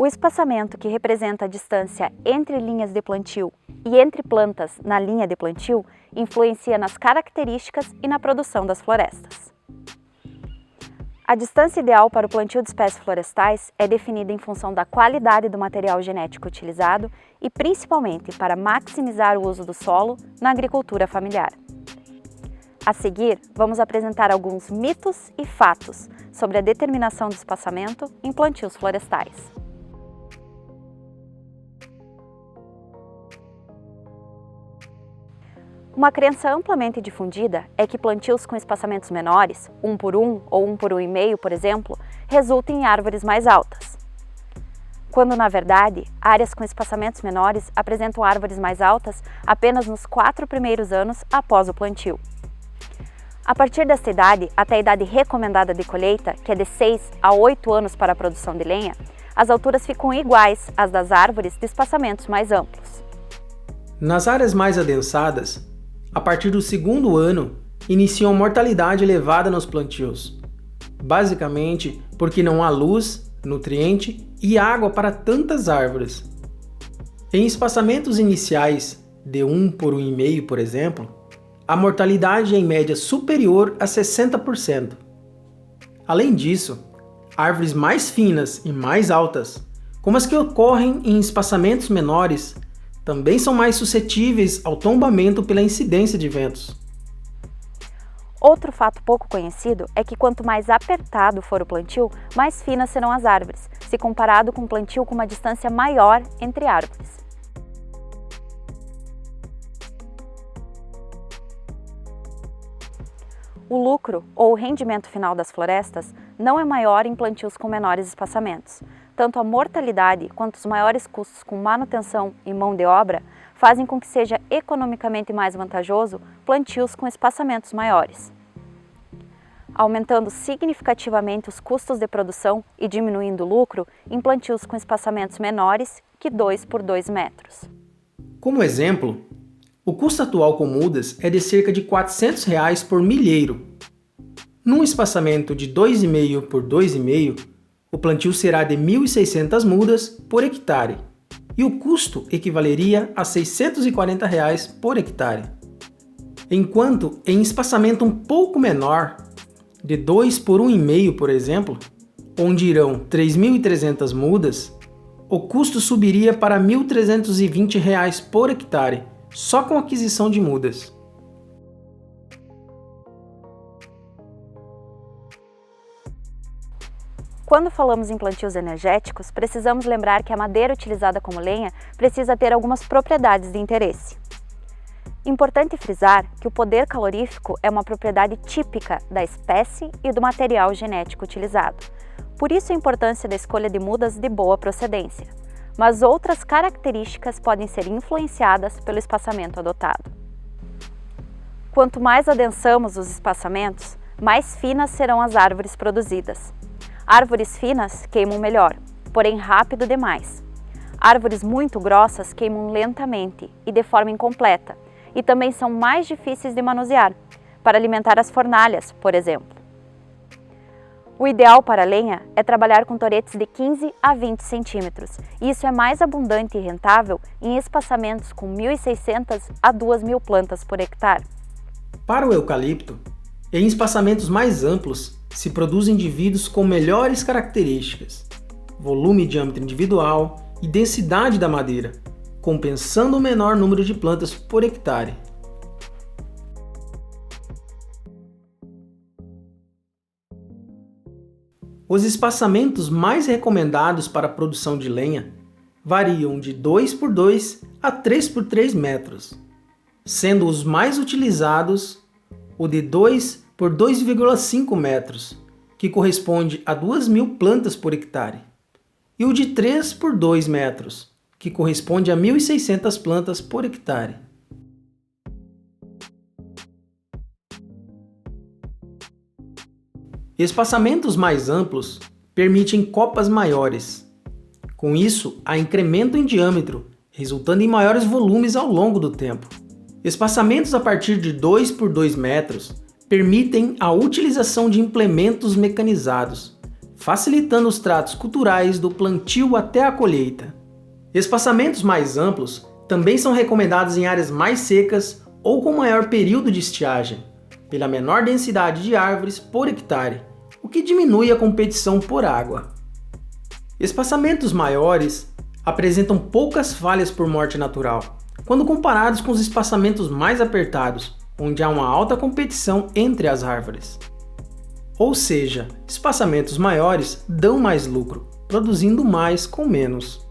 O espaçamento que representa a distância entre linhas de plantio e entre plantas na linha de plantio influencia nas características e na produção das florestas. A distância ideal para o plantio de espécies florestais é definida em função da qualidade do material genético utilizado e principalmente para maximizar o uso do solo na agricultura familiar. A seguir, vamos apresentar alguns mitos e fatos sobre a determinação do espaçamento em plantios florestais. Uma crença amplamente difundida é que plantios com espaçamentos menores, 1 por 1 ou 1 por 1,5, por exemplo, resultem em árvores mais altas. Quando, na verdade, áreas com espaçamentos menores apresentam árvores mais altas apenas nos 4 primeiros anos após o plantio. A partir desta idade, até a idade recomendada de colheita, que é de 6 a 8 anos para a produção de lenha, as alturas ficam iguais às das árvores de espaçamentos mais amplos. Nas áreas mais adensadas, a partir do 2º ano, iniciam a mortalidade elevada nos plantios, basicamente porque não há luz, nutriente e água para tantas árvores. Em espaçamentos iniciais de 1 por 1,5, por exemplo, a mortalidade é em média superior a 60%. Além disso, árvores mais finas e mais altas, como as que ocorrem em espaçamentos menores, também são mais suscetíveis ao tombamento pela incidência de ventos. Outro fato pouco conhecido é que quanto mais apertado for o plantio, mais finas serão as árvores, se comparado com um plantio com uma distância maior entre árvores. O lucro ou o rendimento final das florestas não é maior em plantios com menores espaçamentos. Tanto a mortalidade quanto os maiores custos com manutenção e mão de obra fazem com que seja economicamente mais vantajoso plantios com espaçamentos maiores, aumentando significativamente os custos de produção e diminuindo o lucro em plantios com espaçamentos menores que 2 por 2 metros. Como exemplo, o custo atual com mudas é de cerca de R$ 400 por milheiro. Num espaçamento de 2,5 por 2,5, o plantio será de 1.600 mudas por hectare e o custo equivaleria a R$ 640 por hectare. Enquanto em espaçamento um pouco menor, de 2 por 1,5, por exemplo, onde irão 3.300 mudas, o custo subiria para R$ 1.320 por hectare, só com aquisição de mudas. Quando falamos em plantios energéticos, precisamos lembrar que a madeira utilizada como lenha precisa ter algumas propriedades de interesse. Importante frisar que o poder calorífico é uma propriedade típica da espécie e do material genético utilizado. Por isso a importância da escolha de mudas de boa procedência, mas outras características podem ser influenciadas pelo espaçamento adotado. Quanto mais adensamos os espaçamentos, mais finas serão as árvores produzidas. Árvores finas queimam melhor, porém rápido demais. Árvores muito grossas queimam lentamente e de forma incompleta, e também são mais difíceis de manusear, para alimentar as fornalhas, por exemplo. O ideal para a lenha é trabalhar com toretes de 15 a 20 centímetros, e isso é mais abundante e rentável em espaçamentos com 1.600 a 2.000 plantas por hectare. Para o eucalipto, em espaçamentos mais amplos, se produzem indivíduos com melhores características, volume e diâmetro individual e densidade da madeira, compensando o menor número de plantas por hectare. Os espaçamentos mais recomendados para a produção de lenha variam de 2 por 2 a 3 por 3 metros, sendo os mais utilizados o de 2 por 2,5 metros, que corresponde a 2.000 plantas por hectare, e o de 3 por 2 metros, que corresponde a 1.600 plantas por hectare. Espaçamentos mais amplos permitem copas maiores. Com isso, há incremento em diâmetro, resultando em maiores volumes ao longo do tempo. Espaçamentos a partir de 2 por 2 metros permitem a utilização de implementos mecanizados, facilitando os tratos culturais do plantio até a colheita. Espaçamentos mais amplos também são recomendados em áreas mais secas ou com maior período de estiagem, pela menor densidade de árvores por hectare, o que diminui a competição por água. Espaçamentos maiores apresentam poucas falhas por morte natural, quando comparados com os espaçamentos mais apertados, onde há uma alta competição entre as árvores. Ou seja, espaçamentos maiores dão mais lucro, produzindo mais com menos.